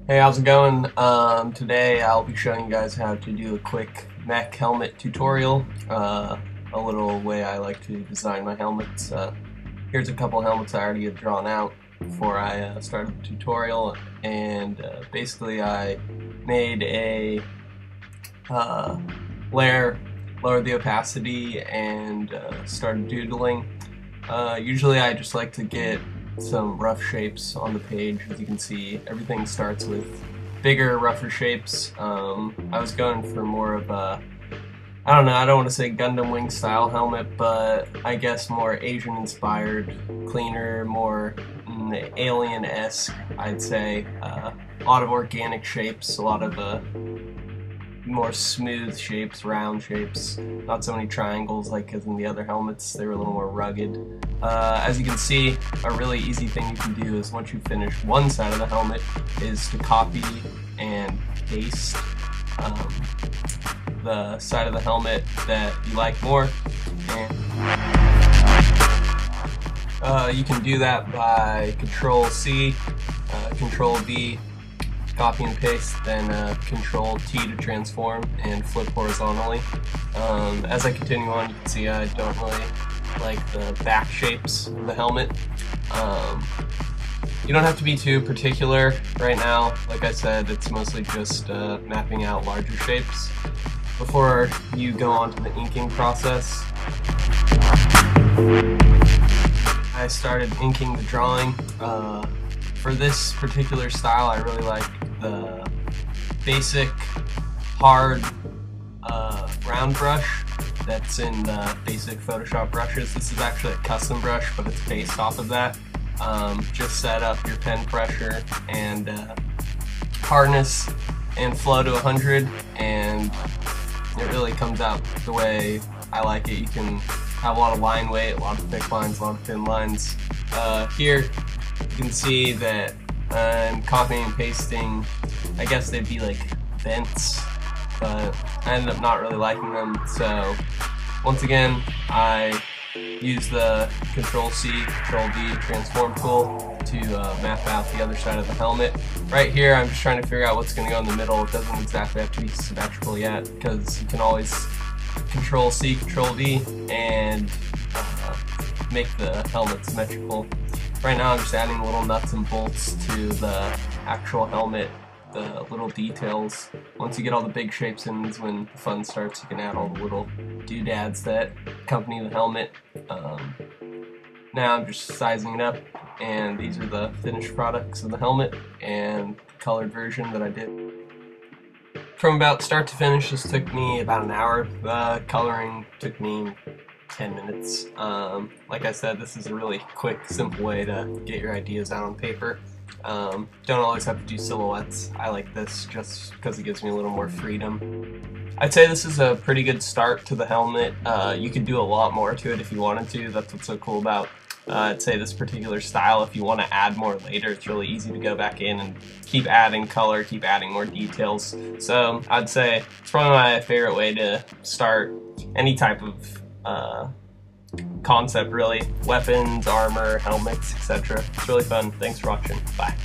Hey, how's it going? Today I'll be showing you guys how to do a quick mech helmet tutorial, a little way I like to design my helmets. Here's a couple helmets I already have drawn out before I started the tutorial, and basically I made a layer, lowered the opacity, and started doodling. Usually I just like to get some rough shapes on the page. As you can see, everything starts with bigger, rougher shapes. I was going for more of a, I don't know, I don't want to say Gundam Wing style helmet, but I guess more Asian inspired, cleaner, more alien-esque, I'd say. A lot of organic shapes, a lot of more smooth shapes, round shapes, not so many triangles like as in the other helmets. They were a little more rugged. As you can see, a really easy thing you can do is once you finish one side of the helmet is to copy and paste the side of the helmet that you like more. And you can do that by Control-C, Control-V, copy and paste, then Control-T to transform and flip horizontally. As I continue on, you can see I don't really like the back shapes of the helmet. You don't have to be too particular right now. Like I said, it's mostly just mapping out larger shapes before you go on to the inking process. I started inking the drawing. For this particular style, I really like the basic hard round brush that's in the basic Photoshop brushes. This is actually a custom brush, but it's based off of that. Just set up your pen pressure and hardness and flow to 100, and it really comes out the way I like it. You can have a lot of line weight, a lot of thick lines, a lot of thin lines. Here you can see that I'm copying and pasting, I guess they'd be like vents, but I ended up not really liking them. So once again, I use the Control-C, Control-V transform tool to map out the other side of the helmet. Right here, I'm just trying to figure out what's going to go in the middle. It doesn't exactly have to be symmetrical yet, because you can always Control-C, Control-V, and make the helmet symmetrical. Right now I'm just adding little nuts and bolts to the actual helmet, the little details. Once you get all the big shapes in is when the fun starts. You can add all the little doodads that accompany the helmet. Now I'm just sizing it up, and these are the finished products of the helmet and the colored version that I did. From about start to finish, this took me about an hour. Coloring took me 10 minutes. Like I said, this is a really quick, simple way to get your ideas out on paper. Don't always have to do silhouettes. I like this just because it gives me a little more freedom. I'd say this is a pretty good start to the helmet. You could do a lot more to it if you wanted to. That's what's so cool about I'd say this particular style. If you want to add more later, it's really easy to go back in and keep adding color, keep adding more details. So I'd say it's probably my favorite way to start any type of concept, really. Weapons, armor, helmets, etc. It's really fun. Thanks for watching. Bye.